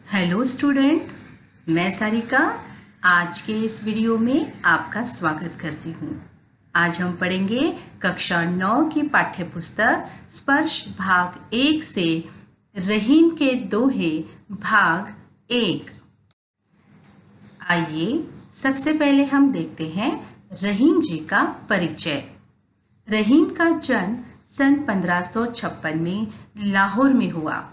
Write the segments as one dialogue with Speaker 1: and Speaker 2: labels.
Speaker 1: Hello student, मैं सारिका आज के इस वीडियो में आपका स्वागत करती हूँ। आज हम पढ़ेंगे कक्षा 9 की पाठ्य पुस्तक स्पर्श भाग 1 से रहीम के दोहे भाग 1। आइए सबसे पहले हम देखते हैं रहीम जी का परिचय। रहीम का जन्म सन 1556 में लाहौर में हुआ।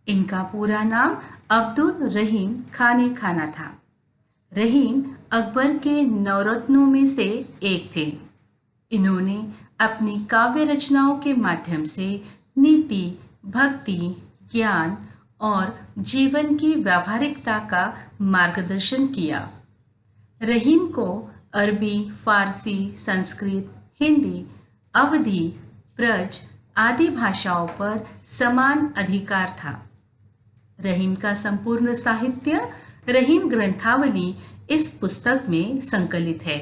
Speaker 1: इनका पूरा नाम अब्दुल रहीम खाने खाना था। रहीम अकबर के नवरत्नों में से एक थे। इन्होंने अपनी काव्य रचनाओं के माध्यम से नीति, भक्ति, ज्ञान और जीवन की व्यावहारिकता का मार्गदर्शन किया। रहीम को अरबी, फारसी, संस्कृत, हिंदी, अवधी, ब्रज आदि भाषाओं पर समान अधिकार था। रहीम का संपूर्ण साहित्य रहीम ग्रंथावली इस पुस्तक में संकलित है।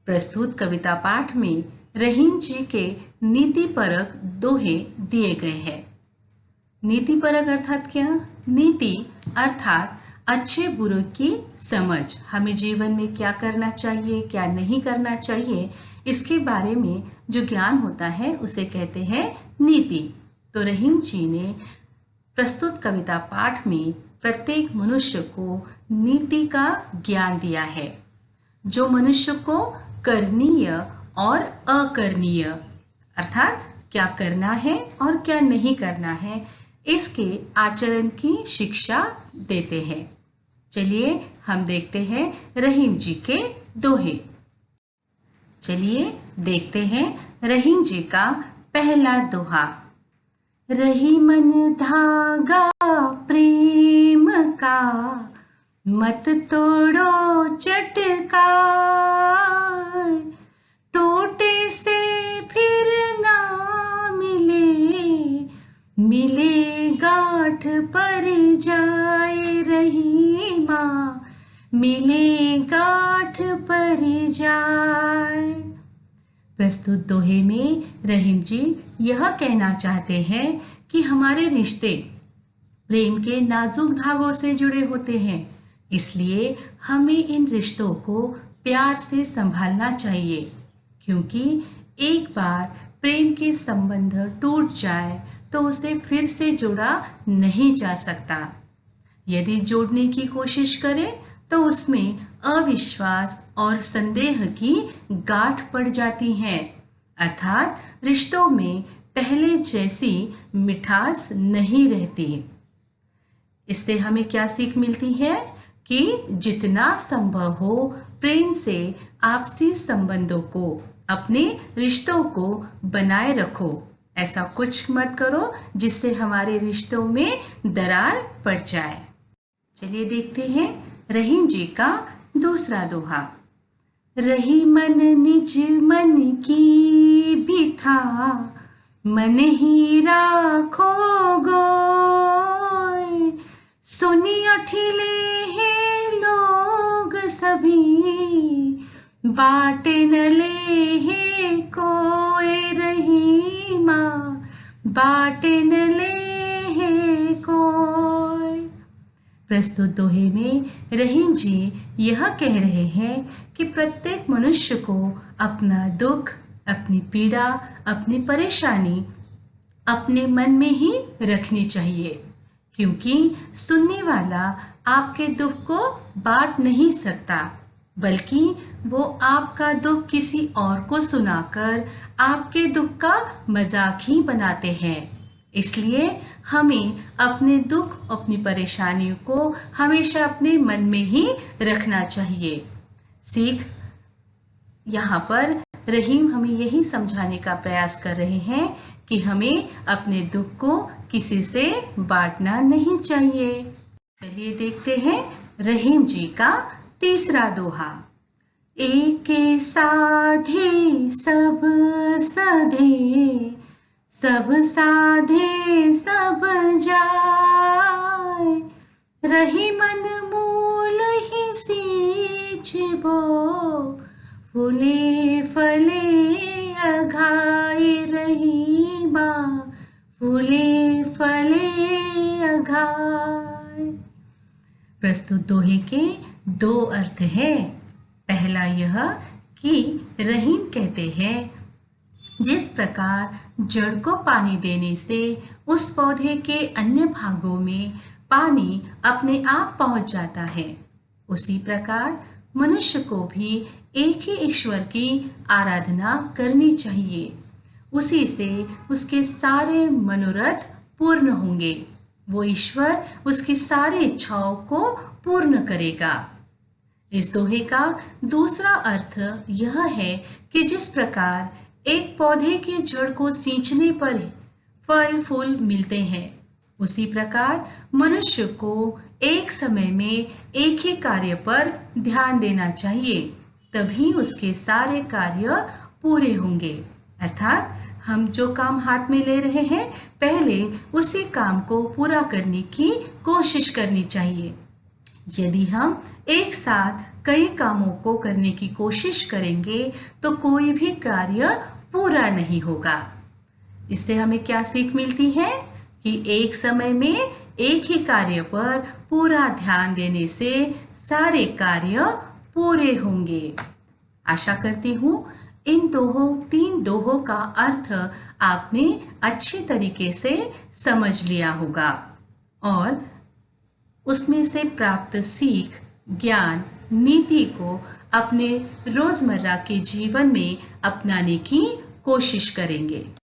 Speaker 1: प्रस्तुत कविता पाठ में रहीम जी के नीतिपरक दोहे दिए गए हैं। नीतिपरक अर्थात क्या? नीति अर्थात अच्छे बुरे की समझ, हमें जीवन में क्या करना चाहिए, क्या नहीं करना चाहिए, इसके बारे में जो ज्ञान होता है उसे कहते हैं नीति। तो रहीम जी ने प्रस्तुत कविता पाठ में प्रत्येक मनुष्य को नीति का ज्ञान दिया है, जो मनुष्य को करणीय और अकरणीय अर्थात क्या करना है और क्या नहीं करना है, इसके आचरण की शिक्षा देते हैं। चलिए हम देखते हैं रहीम जी के दोहे। चलिए देखते हैं रहीम जी का पहला दोहा। रही मन धागा प्रेम का, मत तोड़ो चटका, टूटे से फिर ना मिले, मिले गांठ पर जाए रहीमा, मिले गांठ पर जाए। प्रस्तुत दोहे में रहीम जी यह कहना चाहते हैं कि हमारे रिश्ते प्रेम के नाजुक धागों से जुड़े होते हैं, इसलिए हमें इन रिश्तों को प्यार से संभालना चाहिए, क्योंकि एक बार प्रेम के संबंध टूट जाए तो उसे फिर से जोड़ा नहीं जा सकता। यदि जोड़ने की कोशिश करें तो उसमें अविश्वास और संदेह की गांठ पड़ जाती है, अर्थात रिश्तों में पहले जैसी मिठास नहीं रहती। इससे हमें क्या सीख मिलती है कि जितना संभव हो प्रेम से आपसी संबंधों को, अपने रिश्तों को बनाए रखो। ऐसा कुछ मत करो जिससे हमारे रिश्तों में दरार पड़ जाए। चलिए देखते हैं रहीम जी का दूसरा दोहा। रही मन निज मन की भी था, मन ही राखो गोय, सुनी अठिले हैं लोग सभी, बाटे न ले है कोई रहीमा, बाटे न ले है कोई। प्रस्तुत दोहे में रहीम जी यह कह रहे हैं कि प्रत्येक मनुष्य को अपना दुख, अपनी पीड़ा, अपनी परेशानी अपने मन में ही रखनी चाहिए, क्योंकि सुनने वाला आपके दुख को बांट नहीं सकता, बल्कि वो आपका दुख किसी और को सुनाकर आपके दुख का मजाक ही बनाते हैं। इसलिए हमें अपने दुख, अपनी परेशानियों को हमेशा अपने मन में ही रखना चाहिए। सीख यहाँ पर रहीम हमें यही समझाने का प्रयास कर रहे हैं कि हमें अपने दुख को किसी से बांटना नहीं चाहिए। चलिए देखते हैं रहीम जी का तीसरा दोहा। एक साधे सब सधे, सब साधे सब जाय, रही मन मूल ही सींच बो, फूले फले अघाय रहीमा, फूले फले अघाय। प्रस्तुत दोहे के दो अर्थ हैं। पहला यह कि रहीम कहते हैं, जिस प्रकार जड़ को पानी देने से उस पौधे के अन्य भागों में पानी अपने आप पहुंच जाता है, उसी प्रकार मनुष्य को भी एक ही ईश्वर की आराधना करनी चाहिए। उसी से उसके सारे मनोरथ पूर्ण होंगे। वो ईश्वर उसकी सारी इच्छाओं को पूर्ण करेगा। इस दोहे का दूसरा अर्थ यह है कि जिस प्रकार एक पौधे की जड़ को सींचने पर फल फूल मिलते हैं, उसी प्रकार मनुष्य को एक समय में एक ही कार्य पर ध्यान देना चाहिए, तभी उसके सारे कार्य पूरे होंगे। अर्थात हम जो काम हाथ में ले रहे हैं, पहले उसी काम को पूरा करने की कोशिश करनी चाहिए। यदि हम एक साथ कई कामों को करने की कोशिश करेंगे तो कोई भी कार्य पूरा नहीं होगा। इससे हमें क्या सीख मिलती है कि एक समय में एक ही कार्य पर पूरा ध्यान देने से सारे कार्य पूरे होंगे। आशा करती हूँ इन तीन दोहों का अर्थ आपने अच्छे तरीके से समझ लिया होगा और उसमें से प्राप्त सीख, ज्ञान, नीति को अपने रोजमर्रा के जीवन में अपनाने की कोशिश करेंगे।